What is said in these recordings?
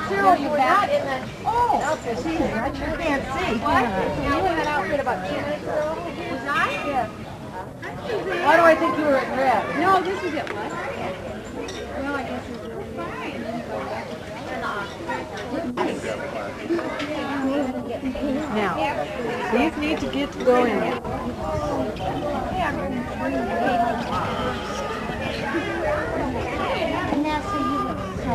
Cheryl, you were not in that outfit. I sure can't see. What? You were in that outfit about 2 minutes ago? Was I? Yeah. Why do I think you were in red? No, this is it. What? Well, I guess it's really fine. Now, these need to get going. And now, so you look so.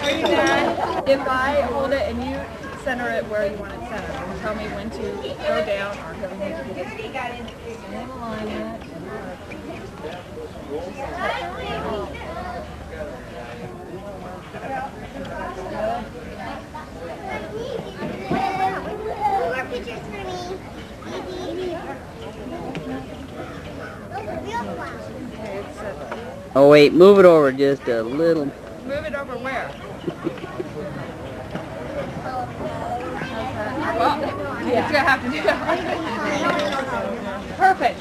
Are you done? If I hold it and you center it where you want it centered, tell me when to go down or go ahead and same alignment. Oh wait, move it over just a little. Move it over where? Well, it's gonna have to do it. Perfect.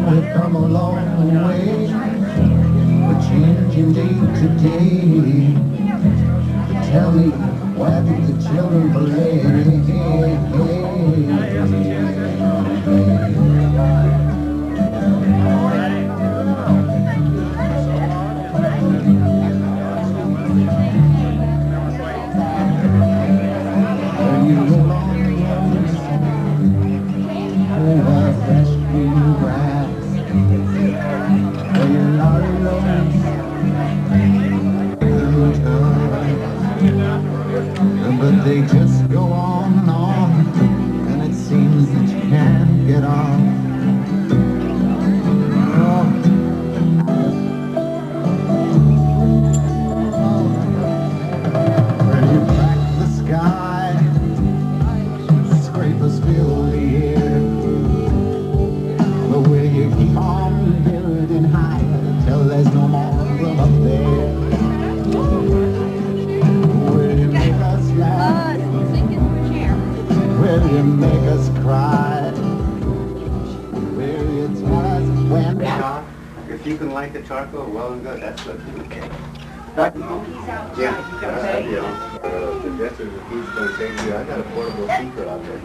We've come a long way, we're changing day to day. But tell me, why do the children play? Are you alone over fresh green grass? But they just go on, and it seems that you can't get on. When you crack the sky, scrapers fill the air. But will you keep on building higher till there's no more room up there? Will you make us cry? Will you tell us when? If you can light the charcoal, well and good. That's good. Okay. Yeah. The desert, if he's going to take you, I got a portable speaker out there.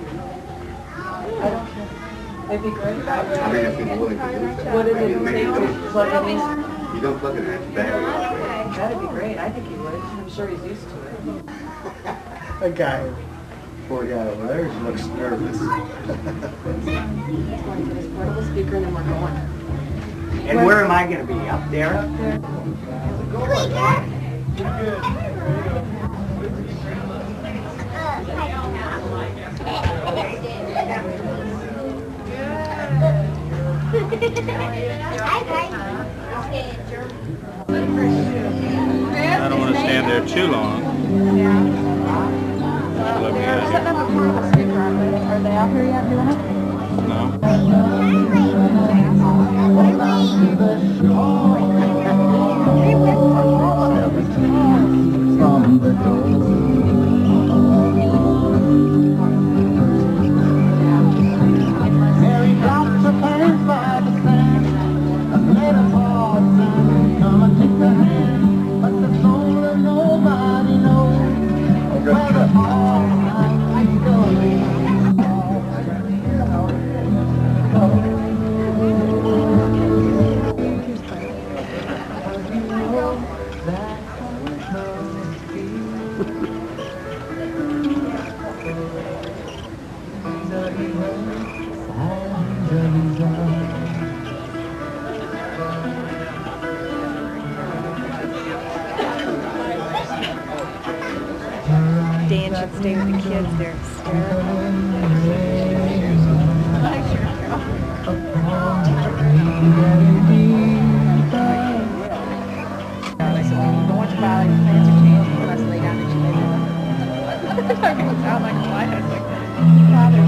It'd be great. I mean, if he's willing to do that. What does it take to plug it in? You don't plug it in, it's battery operated. That'd be great. I think he would. I'm sure he's used to it. A guy. Poor guy over there looks nervous. He's going to get his portable speaker and then we're going. And where am I going to be? Up there? Up there. Good. I don't want to stand there too long. Let me Setting up a portable speaker, aren't they? Are they out here yet doing it? No. From the door. Mary dropped her pants by the sand and laid a paw down. Come and take the hand, but the soul of nobody knows where the all might go. Dan should stay with the kids. They're I said, well, don't want your body, your plans are changing. You must lay down and chill. It's not going to sound like my head. Like, Father,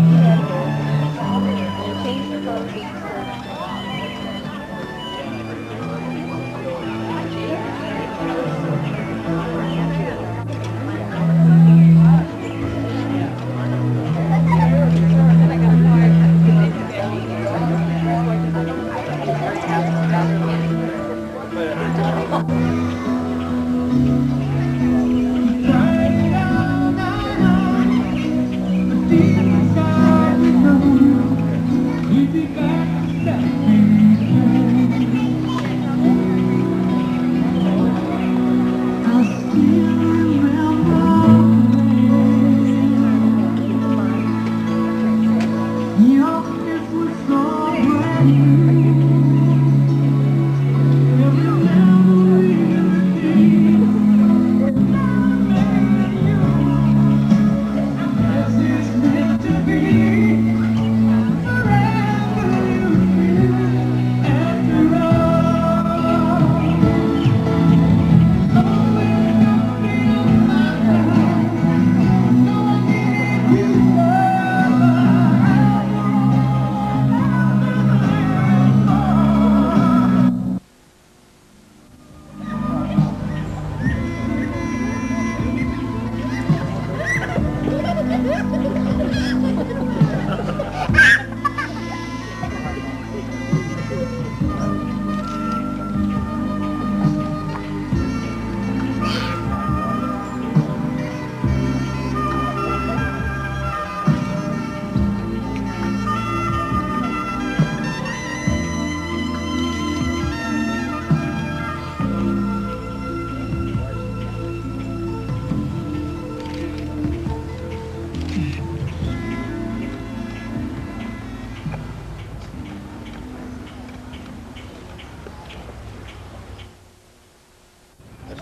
change your clothes.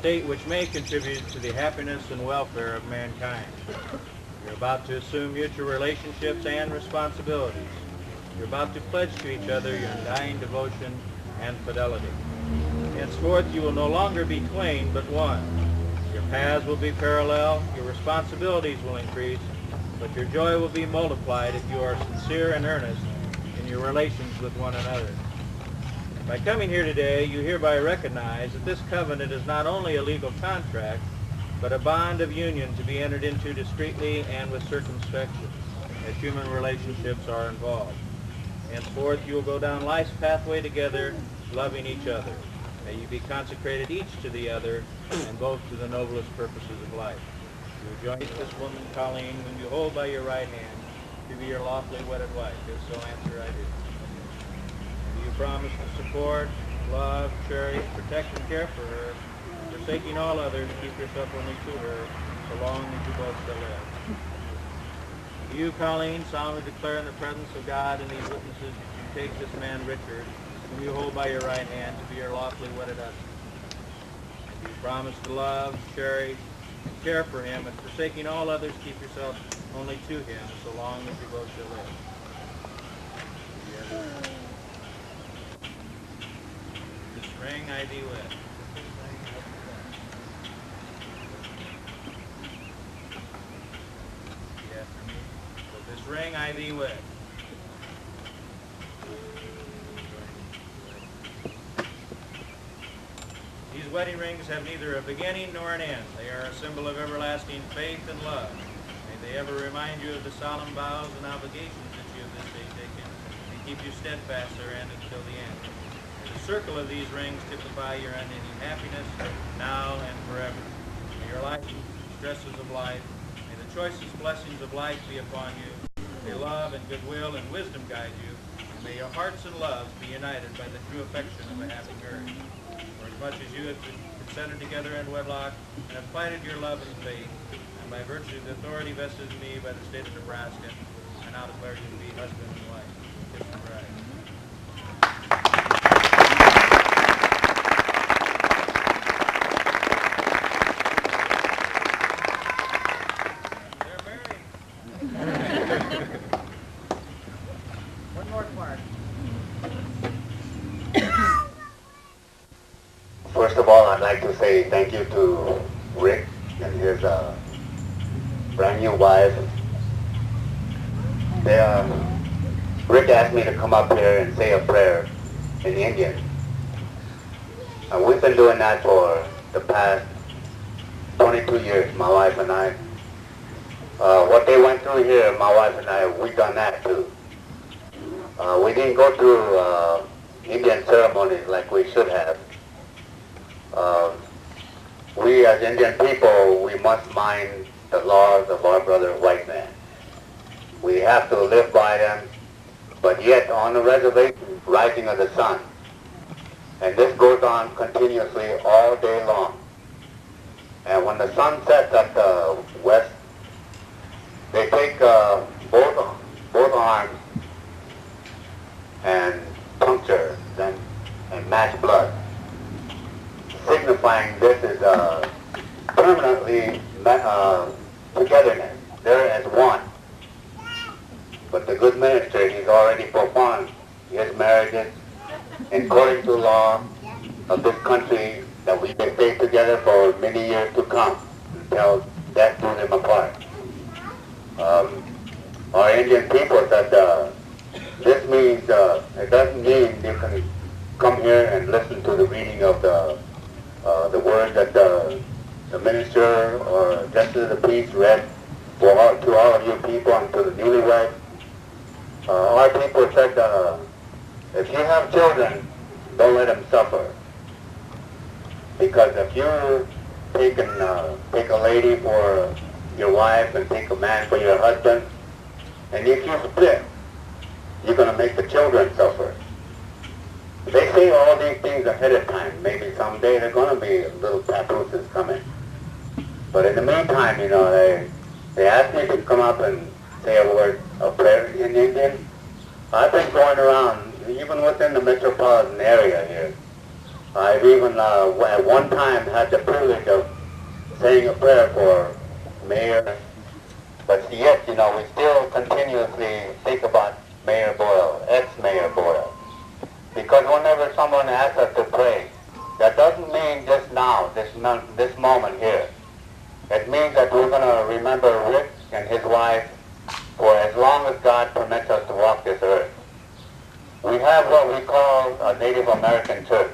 State which may contribute to the happiness and welfare of mankind. You're about to assume mutual relationships and responsibilities. You're about to pledge to each other your undying devotion and fidelity. Henceforth, you will no longer be twain, but one. Your paths will be parallel, your responsibilities will increase, but your joy will be multiplied if you are sincere and earnest in your relations with one another. By coming here today, you hereby recognize that this covenant is not only a legal contract, but a bond of union to be entered into discreetly and with circumspection, as human relationships are involved. Henceforth, you will go down life's pathway together, loving each other. May you be consecrated each to the other, and both to the noblest purposes of life. You will join this woman, Colleen, whom you hold by your right hand, to be your lawfully wedded wife. If so, answer, I do. You promise to support, love, cherish, protect, and care for her, forsaking all others, keep yourself only to her, so long as you both shall live. You, Colleen, solemnly declare in the presence of God and these witnesses that you take this man, Richard, whom you hold by your right hand, to be your lawfully wedded husband. You promise to love, cherish, and care for him, and forsaking all others, keep yourself only to him, so long as you both shall live. ring I thee wed. Repeat after me. With this ring I thee wed. These wedding rings have neither a beginning nor an end. They are a symbol of everlasting faith and love. May they ever remind you of the solemn vows and obligations that you have this day taken, and keep you steadfast therein until the end. May the circle of these rings typify your unending happiness, now and forever. May your life stresses of life, may the choicest blessings of life be upon you. May love and goodwill and wisdom guide you, and may your hearts and loves be united by the true affection of a happy marriage. For as much as you have consented together in wedlock and have plighted your love and faith, and by virtue of the authority vested in me by the state of Nebraska, I now declare you to be husband and wife. Kiss the bride. One more part. First of all, I'd like to say thank you to Rick and his brand new wife. Rick asked me to come up here and say a prayer in Indian. And we've been doing that for the past 22 years, my wife and I. What they went through here, my wife and I, we've done that too. We didn't go through Indian ceremonies like we should have. We as Indian people, we must mind the laws of our brother white man. We have to live by them, but yet on the reservation, rising of the sun. And this goes on continuously all day long. And when the sun sets at the west, they take both arms and puncture them and match blood, signifying this is permanently togetherness. They're as one. But the good minister, he's already performed his marriages according to law of this country that we can stay together for many years to come until death do them apart. Our Indian people said this means, it doesn't mean you can come here and listen to the reading of the word that the minister or justice of the peace read to all of you people and to the newlyweds. Our people said, if you have children, don't let them suffer. Because if you take a lady for your wife and take a man for your husband, and if you split, you're going to make the children suffer. They say all these things ahead of time. Maybe someday they're going to be little papooses coming. But in the meantime, you know, they asked me to come up and say a word of prayer in Indian. I've been going around, even within the metropolitan area here. I've even at one time had the privilege of saying a prayer for Mayor. But yet, you know, we still continuously think about Mayor Boyle, ex-Mayor Boyle. Because whenever someone asks us to pray, that doesn't mean just now, this moment here. It means that we're going to remember Rick and his wife for as long as God permits us to walk this earth. We have what we call a Native American church.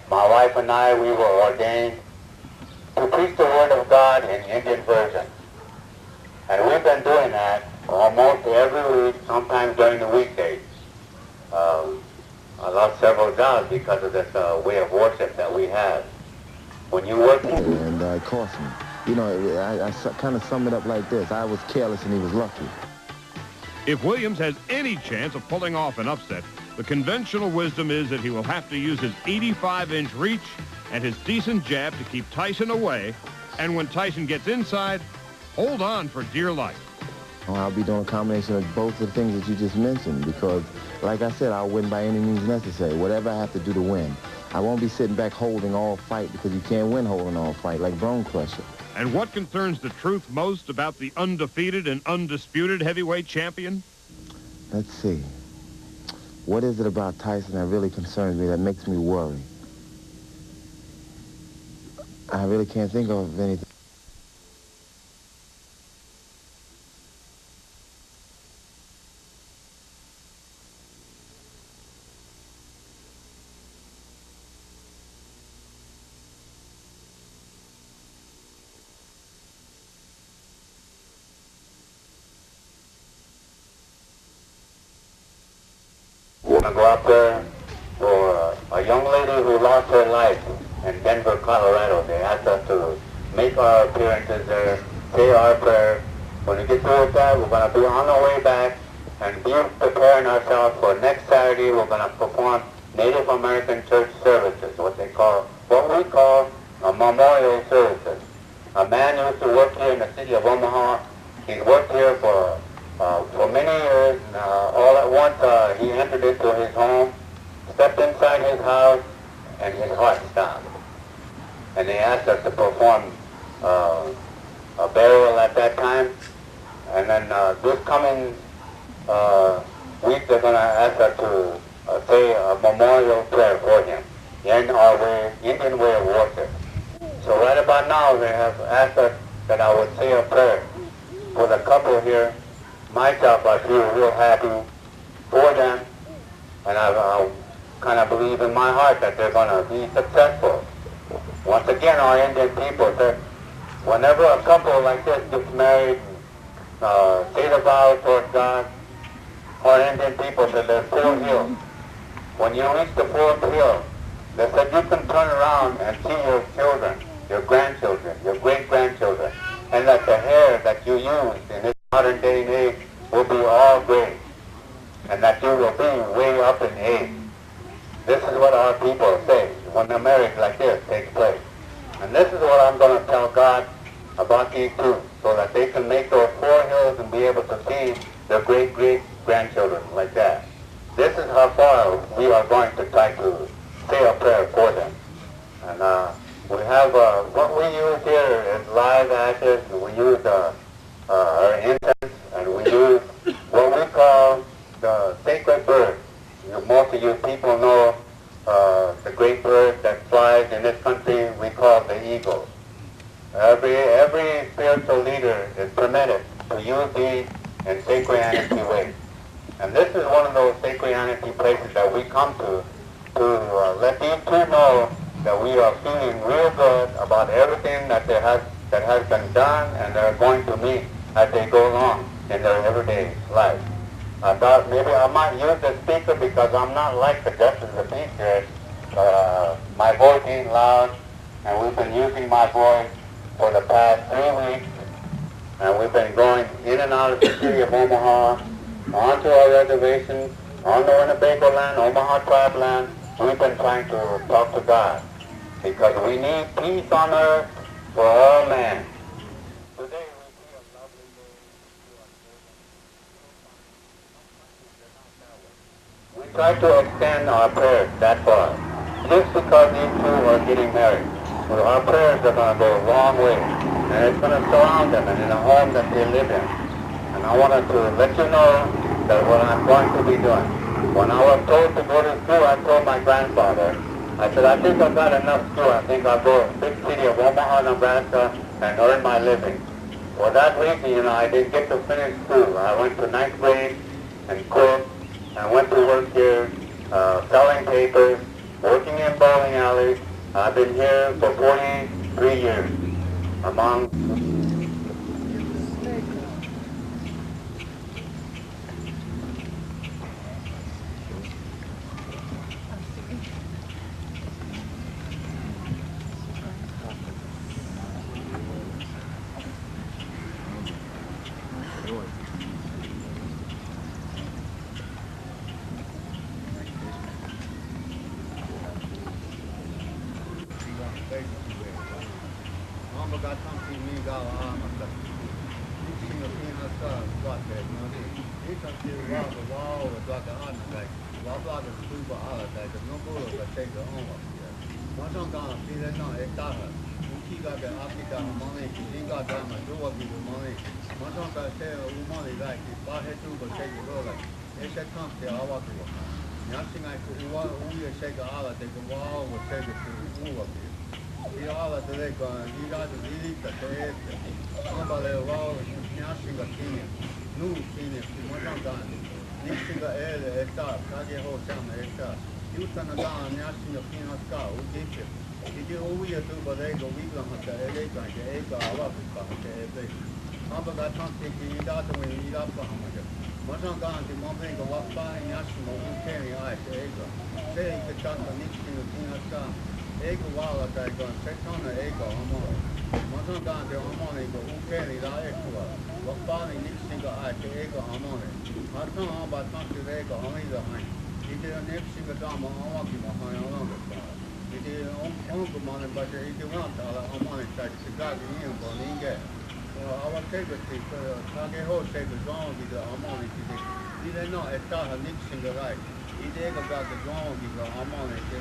My wife and I, we were ordained to preach the Word of God in Indian version. And we've been doing that almost every week, sometimes during the weekdays. I lost several jobs because of this way of worship that we have. When you work... And it cost me. You know, I kind of sum it up like this. I was careless and he was lucky. If Williams has any chance of pulling off an upset, the conventional wisdom is that he will have to use his 85-inch reach and his decent jab to keep Tyson away. And when Tyson gets inside, hold on for dear life. Oh, I'll be doing a combination of both of the things that you just mentioned because, like I said, I'll win by any means necessary, whatever I have to do to win. I won't be sitting back holding all fight because you can't win holding all fight like Bone Crusher. And what concerns the truth most about the undefeated and undisputed heavyweight champion? Let's see. What is it about Tyson that really concerns me, that makes me worry? I really can't think of anything. We're going to go up there for a young lady who lost her life in Denver, Colorado. They asked us to make our appearances there, say our prayer. When we get through with that, we're going to be on our way back and be preparing ourselves for next Saturday. We're going to perform Native American church services, what we call a memorial services. A man used to work here in the city of Omaha. He's worked here for many years, and all at once he entered into his home, stepped inside his house, and his heart stopped. And they asked us to perform a burial at that time. And then this coming week, they're going to ask us to say a memorial prayer for him in our Indian way of worship. So right about now, they have asked us that I would say a prayer for the couple here. Myself, I feel real happy for them, and I kind of believe in my heart that they're going to be successful. Once again, our Indian people said, whenever a couple like this gets married, say the vows towards God, our Indian people said there's 4 hills. When you reach the 4th hill, they said you can turn around and see your children, your grandchildren, your great-grandchildren, and that the hair that you used in this modern day and age will be all gray, and that you will be way up in age. This is what our people say when a marriage like this takes place. And this is what I'm going to tell God about these two, so that they can make those 4 hills and be able to see their great-great-grandchildren like that. This is how far we are going to try to say a prayer for them. And we have, what we use here is live ashes, and we use our incense, and we use what we call the sacred bird. Most of you people know the great bird that flies in this country, we call the eagle. Every spiritual leader is permitted to use these in sacred ways. And this is one of those sacred places that we come to let these two know that we are feeling real good about everything that has been done and they're going to meet as they go along in their everyday life. I thought maybe I might use the speaker because I'm not like the rest of the beach here. My voice ain't loud, and we've been using my voice for the past 3 weeks, and we've been going in and out of the city of Omaha, onto our reservation, on the Winnebago land, Omaha tribe land. We've been trying to talk to God because we need peace on earth for all men. Today we see a lovely day. We try to extend our prayers that far. Just because these two are getting married, well, our prayers are going to go a long way, and it's going to surround them and in a home that they live in. And I wanted to let you know that what I'm going to be doing. When I was told to go to school, I told my grandfather, I said, I think I've got enough school. I think I'll go to the big city of Omaha, Nebraska, and earn my living. For that reason, I didn't get to finish school. I went to 9th grade and quit, and went to work here, selling papers, working in bowling alleys. I've been here for 43 years, among Iala Delego, Ida Delita, Ambale Wall, Nyashinga Kenya, New Kenya, Mojangan, Nishinga Ele, Eta, Kage Ho Chama, Eta, Utanagan, Nyashinga Pinaska, Udipe, Idi Uya to Balego, Wiga Mata, Elega, Ega, Awaka, Ebe, Ambaga Tanti, Ida to Ida Pahamaja, Mojangan, the Mombenga, Wapa, Nyashimo, Ukeri, Ega, Say the Chaka, Nishinga Pinaska. Ego wala taigon, setona ego amore. Mojangan de amore go ukeri la ekwa. Wakpani nixinga ate ego amore. Haton amba tanti ego amida hain. Ide nixinga dama amaki mahai alonga kwa. Ide ongo mane baje ide wanta ala amore tai sigagi niyo boninge. Awa tebe ti kage ho tebe zon vida amore ide. Ide no etaha nixinga rai. Ide ego baga zon vida amore ide.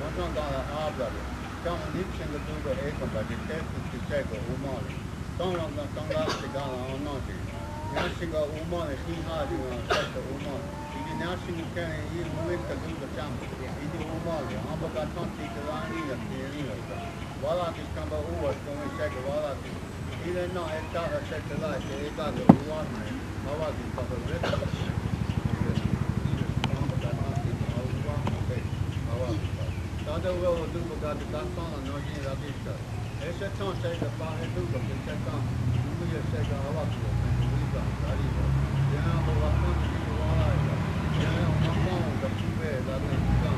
Mojangan ablaga. Kama nixinga duga ego baje tetu tisego umore. Tonga tonga sigala onoti. Nyashinga umore hihadi na seta umore. Ide nyashinga kene i muika duga chamba. Ide umore. Ambaga tonti kilani ya kirina. Wala kishkamba uwa kome sega wala ki. Ide no etaha seta lai ke egaga uwane. Hawa ki kaba rita. Ambaga tonti uwane. Hawa ki. Cada uno tuvo que dar solo no tiene la vista. Ese entonces el padre tuvo que checar, tuvo que checar abajo, arriba, arriba. Ya no va a poner igual. Ya no va a poner sube la vista.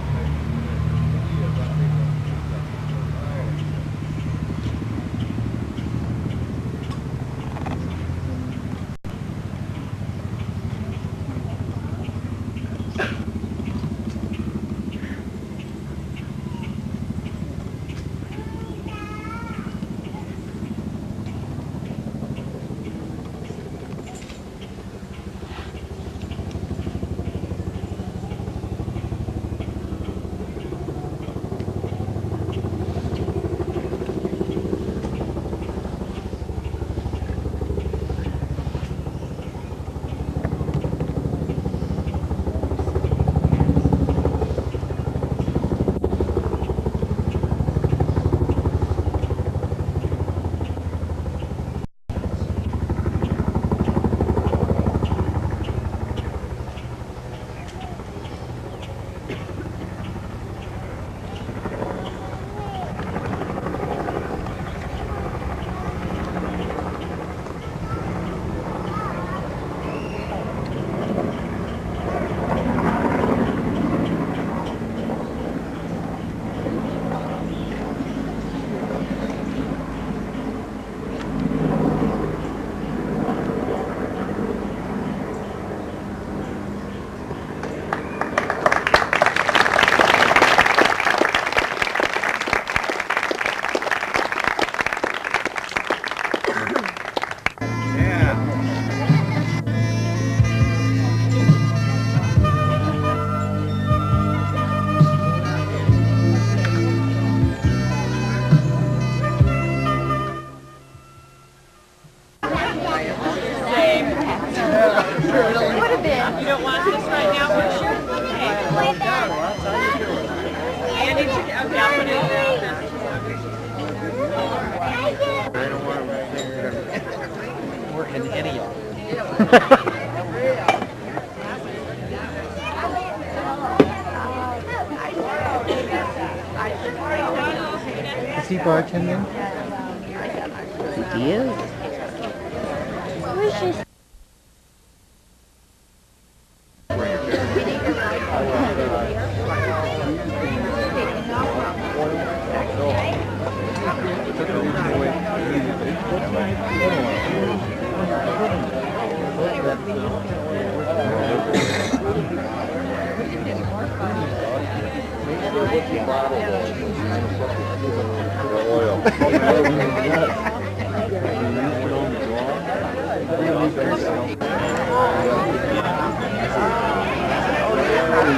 You don't want this right now, but sure. Andy, okay, I'll put it down. I don't want to work in any of Is he bartending? He is.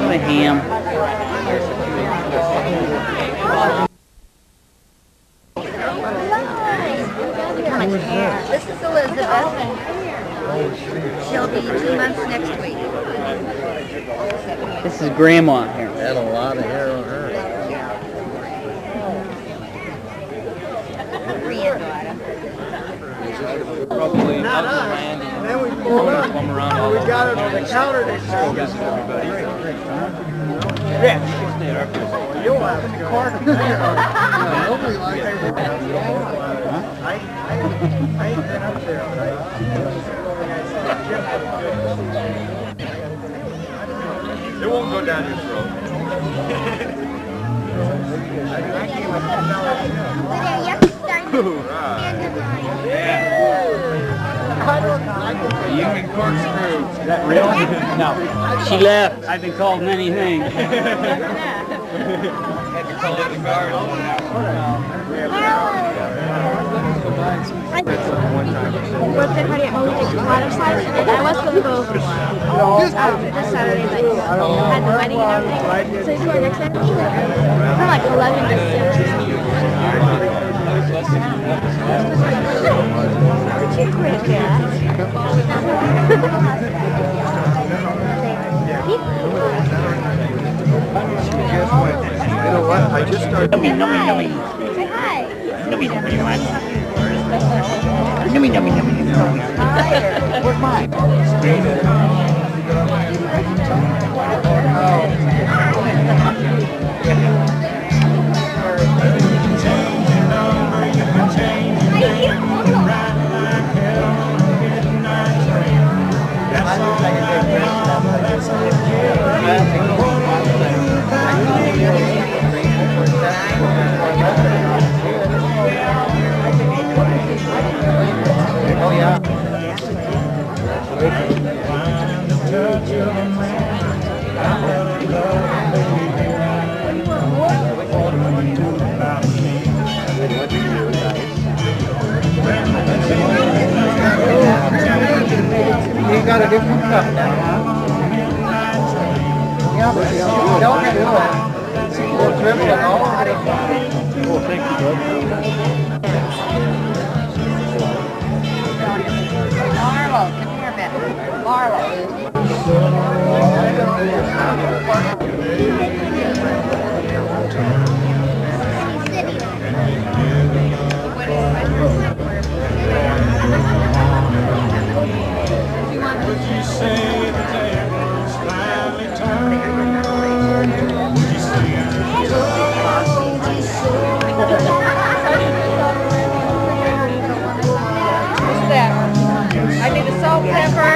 The ham. This is Elizabeth. She'll be 2 months next week. This is Grandma here. Had a lot of hair on her. out of the land. And then we pulled up. We got it on the counter. They go visit everybody. Yeah. You'll have to park there. Nobody likes it. I ain't been up there, but It won't go down your throat. you can corkscrew. Is that real? No. She left. I've been called many things. Had to call it the guard. Was there party at Waterside? I was going to go this Saturday, like, had the wedding and everything. So you go next Saturday? For like 11 to 6. Could you quit that? You know what? I just started. Say hi. Where's mine? Oh yeah. You got a different cup now, huh? Yeah, but you don't do it. We'll dribble it all over the front. Oh, thank you, bud. Marlo, come here a minute. Marlo. I need a salt, pepper.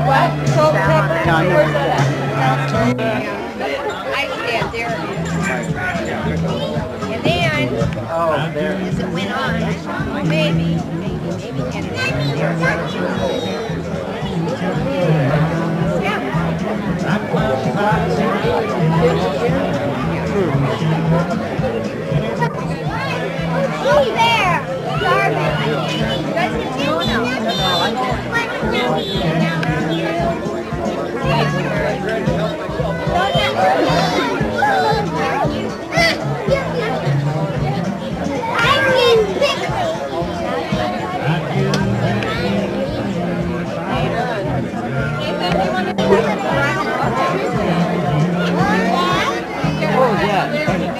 What? Salt, pepper. Where's that at? I stand there. And then, as it went on, maybe, and Hey there! Darvin! You guys can do it now.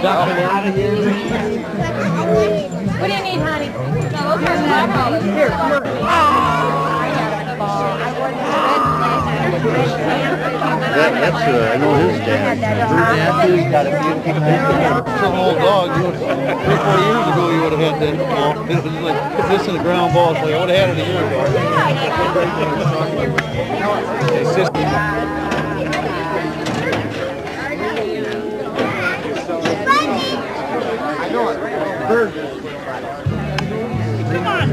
Ducking out of here. What do you need, honey? No, okay, Here, I know his dad. He's got a beautiful some old dog. 3 or 4 years ago, you would have had that ball. It was like this in the ground ball. So you would have had it a year ago. It's just. I know it. Bird. Come on.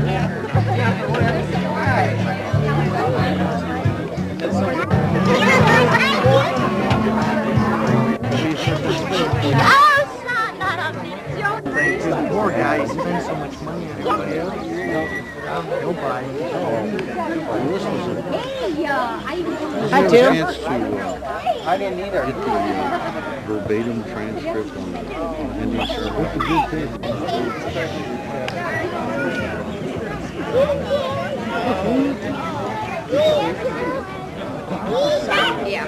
Poor guy, he spends so much money on everybody else. Nobody. Hi, Tim. I didn't either. Get the verbatim transcript on Henry Sherman. What's the good thing? Yeah.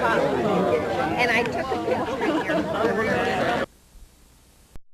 And I took a picture here.